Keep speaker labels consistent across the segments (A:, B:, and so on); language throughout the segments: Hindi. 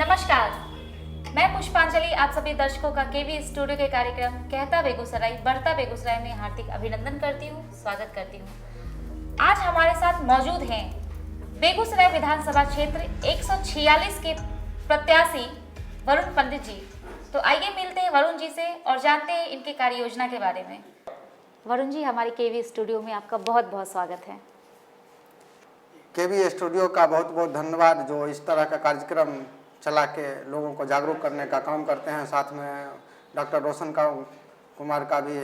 A: नमस्कार, मैं पुष्पांजलि आप सभी दर्शकों का केवी स्टूडियो के कार्यक्रम कहता बेगूसराय बढ़ता बेगूसराय में हार्दिक अभिनंदन करती हूँ, स्वागत करती हूँ। आज हमारे साथ मौजूद हैं बेगूसराय विधानसभा क्षेत्र 146 के प्रत्याशी वरुण पंडित जी। तो आइए मिलते हैं वरुण जी से और जानते हैं इनके कार्य योजना के बारे में। वरुण जी, हमारे केवी स्टूडियो में आपका बहुत बहुत स्वागत है।
B: केवी स्टूडियो का बहुत बहुत धन्यवाद जो इस तरह का कार्यक्रम चला के लोगों को जागरूक करने का काम करते हैं। साथ में डॉक्टर रोशन कुमार का भी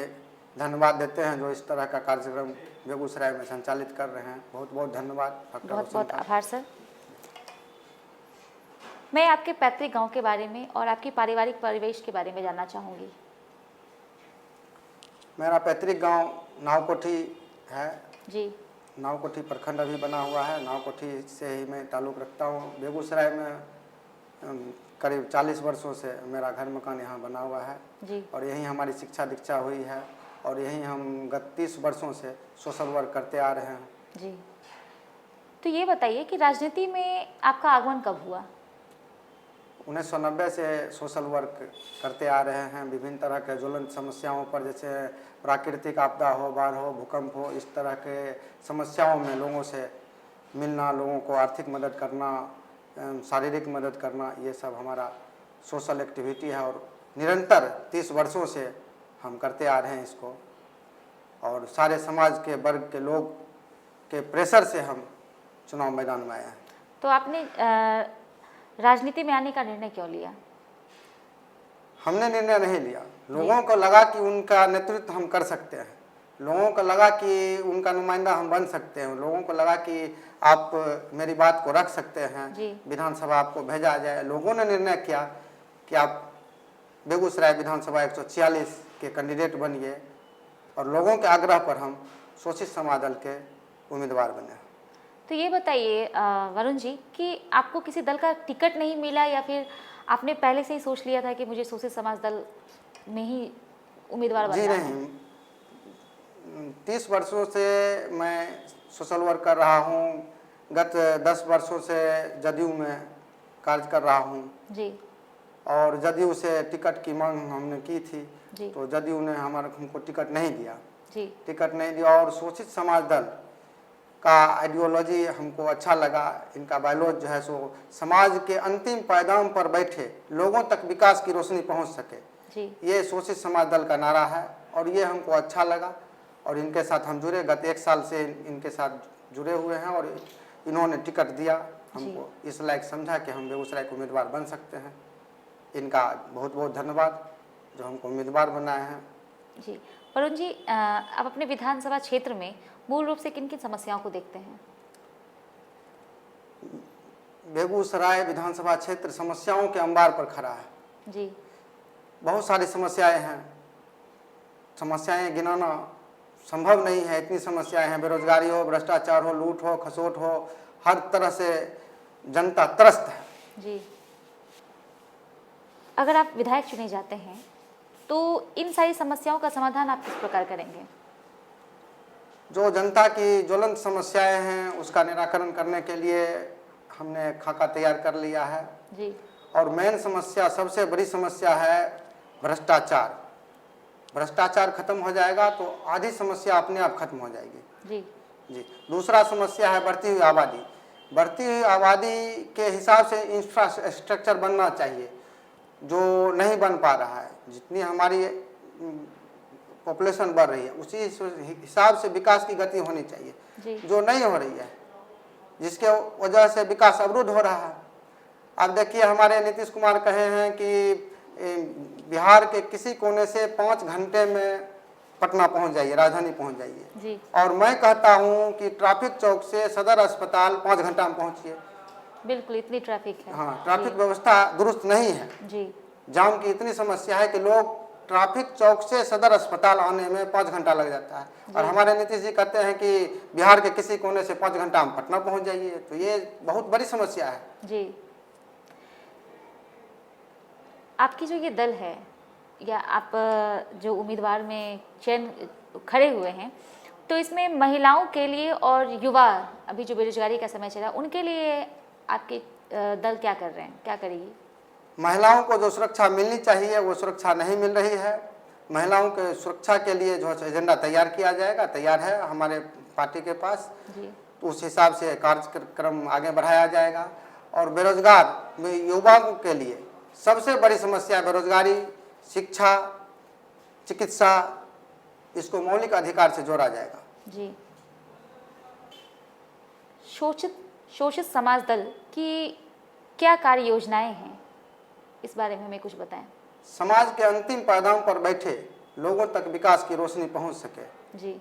B: धन्यवाद देते हैं जो इस तरह का कार्यक्रम बेगूसराय में संचालित कर रहे हैं। बहुत बहुत धन्यवाद डॉक्टर
A: बहुत
B: रोशन
A: बहुत
B: का।
A: आभार सर। मैं आपके पैतृक गांव के बारे में और आपकी पारिवारिक परिवेश के बारे में जानना चाहूँगी।
B: मेरा पैतृक गांव नावकोठी है
A: जी।
B: नावकोठी प्रखंड अभी बना हुआ है। नावकोठी से ही मैं ताल्लुक़ रखता हूँ। बेगूसराय में करीब 40 वर्षों से मेरा घर मकान यहाँ बना हुआ है
A: जी।
B: और यहीं हमारी शिक्षा दीक्षा हुई है और यहीं हम गत 30 वर्षों से सोशल वर्क करते आ रहे हैं।
A: जी, तो ये बताइए कि राजनीति में आपका आगमन कब हुआ?
B: 1990 से सोशल वर्क करते आ रहे हैं। विभिन्न तरह के ज्वलंत समस्याओं पर, जैसे प्राकृतिक आपदा हो, बाढ़ हो, भूकंप हो, इस तरह के समस्याओं में लोगों से मिलना, लोगों को आर्थिक मदद करना, शारीरिक मदद करना, ये सब हमारा सोशल एक्टिविटी है और निरंतर 30 वर्षों से हम करते आ रहे हैं इसको। और सारे समाज के वर्ग के लोग के प्रेशर से हम चुनाव मैदान में आए हैं।
A: तो आपने राजनीति में आने का निर्णय क्यों लिया?
B: हमने निर्णय नहीं लिया, लोगों को लगा कि उनका नेतृत्व हम कर सकते हैं, लोगों को लगा कि उनका नुमाइंदा हम बन सकते हैं, लोगों को लगा कि आप मेरी बात को रख सकते हैं, विधानसभा आपको भेजा जाए। लोगों ने निर्णय किया कि आप बेगूसराय विधानसभा 146 के कैंडिडेट बनिए और लोगों के आग्रह पर हम शोषित समाज दल के उम्मीदवार बने।
A: तो ये बताइए वरुण जी कि आपको किसी दल का टिकट नहीं मिला या फिर आपने पहले से ही सोच लिया था कि मुझे शोषित समाज दल में ही उम्मीदवार बनना है?
B: जी नहीं, 30 वर्षों से मैं सोशल वर्क कर रहा हूँ। गत 10 वर्षों से जदयू में कार्य कर रहा हूँ
A: जी। और
B: जदयू से टिकट की मांग हमने की थी
A: जी।
B: तो जदयू ने हमको टिकट नहीं दिया
A: जी।
B: टिकट नहीं दिया। और शोषित समाज दल का आइडियोलॉजी हमको अच्छा लगा। इनका बायलॉज जो है सो समाज के अंतिम पायदान पर बैठे लोगों तक विकास की रोशनी पहुंच सके, ये शोषित समाज दल का नारा है और ये हमको अच्छा लगा और इनके साथ हम जुड़े। गत 1 साल से इनके साथ जुड़े हुए हैं और इन्होंने टिकट दिया हमको, इस लायक समझा कि हम बेगूसराय के उम्मीदवार बन सकते हैं। इनका बहुत बहुत धन्यवाद जो हमको उम्मीदवार बनाए हैं।
A: जी वरुण जी, आप अपने विधानसभा क्षेत्र में मूल रूप से किन किन समस्याओं को देखते हैं?
B: बेगूसराय विधानसभा क्षेत्र समस्याओं के अंबार पर खड़ा है
A: जी। बहुत
B: सारी समस्याएं हैं, समस्याएं गिनाना संभव नहीं है, इतनी समस्याएं हैं। बेरोजगारी हो, भ्रष्टाचार हो, लूट हो, खसोट हो, हर तरह से जनता त्रस्त है।
A: जी। अगर आप विधायक चुने जाते हैं तो इन सारी समस्याओं का समाधान आप किस प्रकार करेंगे?
B: जो जनता की ज्वलंत समस्याएं हैं उसका निराकरण करने के लिए हमने खाका तैयार कर लिया है
A: जी। और
B: मेन समस्या, सबसे बड़ी समस्या है भ्रष्टाचार। भ्रष्टाचार खत्म हो जाएगा तो आधी समस्या अपने आप खत्म हो जाएगी। जी। दूसरा समस्या है बढ़ती हुई आबादी। बढ़ती हुई आबादी के हिसाब से इंफ्रास्ट्रक्चर बनना चाहिए जो नहीं बन पा रहा है। जितनी हमारी पॉपुलेशन बढ़ रही है उसी हिसाब से विकास की गति होनी चाहिए जो नहीं हो रही है, जिसके वजह से विकास अवरुद्ध हो रहा है। अब देखिए, हमारे नीतीश कुमार कहे हैं कि बिहार के किसी कोने से 5 घंटे में पटना पहुंच जाइए, राजधानी पहुंच जाइए। और मैं कहता हूं कि ट्रैफिक चौक से सदर अस्पताल 5 घंटा में पहुंचिए।
A: बिल्कुल, इतनी ट्रैफिक है।
B: हाँ, ट्रैफिक व्यवस्था दुरुस्त नहीं है जी। जाम की इतनी समस्या है कि लोग ट्रैफिक चौक से सदर अस्पताल आने में 5 घंटा लग जाता है और हमारे नीतीश जी कहते हैं कि बिहार के किसी कोने से 5 घंटा में पटना पहुंच जाइए। तो ये बहुत बड़ी समस्या है
A: जी। आपकी जो ये दल है या आप जो उम्मीदवार में चयन खड़े हुए हैं, तो इसमें महिलाओं के लिए और युवा, अभी जो बेरोजगारी का समय चला, उनके लिए आपके दल क्या कर रहे हैं, क्या करेगी?
B: महिलाओं को जो सुरक्षा मिलनी चाहिए वो सुरक्षा नहीं मिल रही है। महिलाओं के सुरक्षा के लिए जो है एजेंडा तैयार किया जाएगा, तैयार है हमारे पार्टी के पास।
A: जी।
B: तो उस हिसाब से कार्यक्रम आगे बढ़ाया जाएगा। और बेरोजगार युवाओं के लिए सबसे बड़ी समस्या बेरोजगारी, शिक्षा, चिकित्सा, इसको मौलिक अधिकार से जोड़ा जाएगा।
A: जी। शोषित समाज दल की क्या कार्य योजनाएं हैं, इस बारे में हमें कुछ बताएं।
B: समाज के अंतिम पायदान पर बैठे लोगों तक विकास की रोशनी पहुंच सके।
A: जी।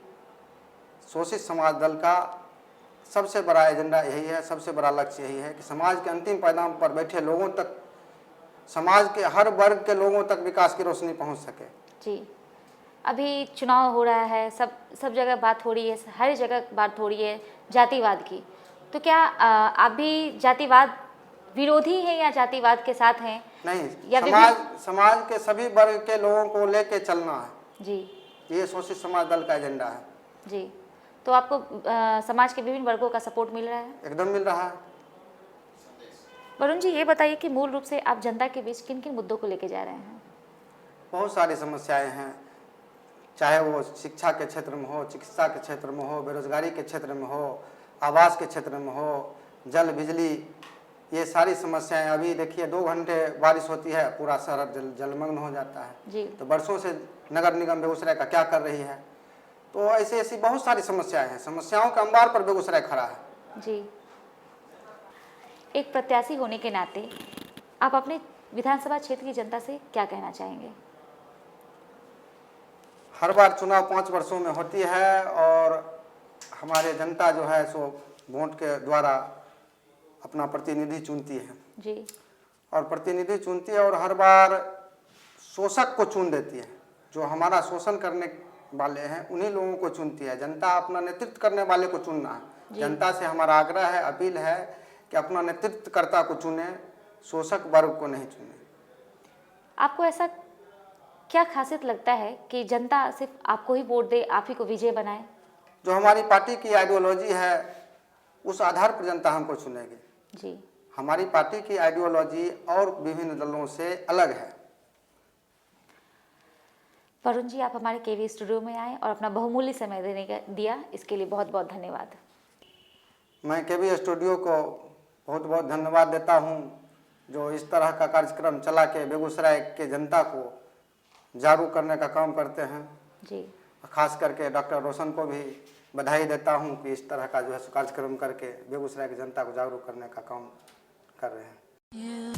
B: शोषित समाज दल का सबसे बड़ा एजेंडा यही है, सबसे बड़ा लक्ष्य यही है कि समाज के अंतिम पायदान पर बैठे लोगों तक, समाज के हर वर्ग के लोगों तक विकास की रोशनी पहुंच सके।
A: जी। अभी चुनाव हो रहा है, सब जगह बात हो रही है, हर जगह बात हो रही है जातिवाद की। तो क्या आप भी जातिवाद विरोधी हैं या जातिवाद के साथ हैं?
B: नहीं,
A: या
B: समाज के सभी वर्ग के लोगों को लेके चलना है।
A: जी।
B: ये शोषित समाज दल का एजेंडा है।
A: जी। तो आपको समाज के विभिन्न वर्गों का सपोर्ट मिल रहा है?
B: एकदम मिल रहा है।
A: वरुण जी, ये बताइए कि मूल रूप से आप जनता के बीच किन किन मुद्दों को लेके जा रहे हैं?
B: बहुत सारी समस्याएं हैं, चाहे वो शिक्षा के क्षेत्र में हो, चिकित्सा के क्षेत्र में हो, बेरोजगारी के क्षेत्र में हो, आवास के क्षेत्र में हो, जल बिजली, ये सारी समस्याएं। अभी देखिए 2 घंटे बारिश होती है, पूरा शहर जलमग्न हो जाता है।
A: जी।
B: तो बरसों से नगर निगम बेगूसराय का क्या कर रही है? तो ऐसी बहुत सारी समस्याएं हैं, समस्याओं के अंबार पर बेगूसराय खड़ा है।
A: जी। एक प्रत्याशी होने के नाते आप अपने विधानसभा क्षेत्र की जनता से क्या कहना चाहेंगे?
B: हर बार चुनाव 5 वर्षों में होती है और हमारे जनता जो है सो वोट के द्वारा अपना प्रतिनिधि चुनती है।
A: जी।
B: और प्रतिनिधि चुनती है और हर बार शोषक को चुन देती है। जो हमारा शोषण करने वाले हैं उन्हीं लोगों को चुनती है। जनता अपना नेतृत्व करने वाले को चुनना है। जनता से हमारा आग्रह है, अपील है कि अपना नेतृत्वकर्ता को चुने, शोषक वर्ग को नहीं चुने।
A: आपको ऐसा क्या खासियत लगता है कि जनता सिर्फ आपको ही वोट दे, आप ही को विजय बनाए?
B: जो हमारी पार्टी की आइडियोलॉजी है उस आधार पर जनता हमको चुनेगी।
A: जी।
B: हमारी पार्टी की आइडियोलॉजी और विभिन्न दलों से अलग है।
A: वरुण जी, आप हमारे केवी स्टूडियो में आए और अपना बहुमूल्य समय दिया, इसके लिए बहुत बहुत धन्यवाद।
B: मैं केवी स्टूडियो को बहुत बहुत धन्यवाद देता हूं, जो इस तरह का कार्यक्रम चला के बेगूसराय के जनता को जागरूक करने का काम करते हैं। जी। खास करके डॉक्टर रोशन को भी बधाई देता हूं कि इस तरह का जो है कार्यक्रम करके बेगूसराय की जनता को जागरूक करने का काम कर रहे हैं।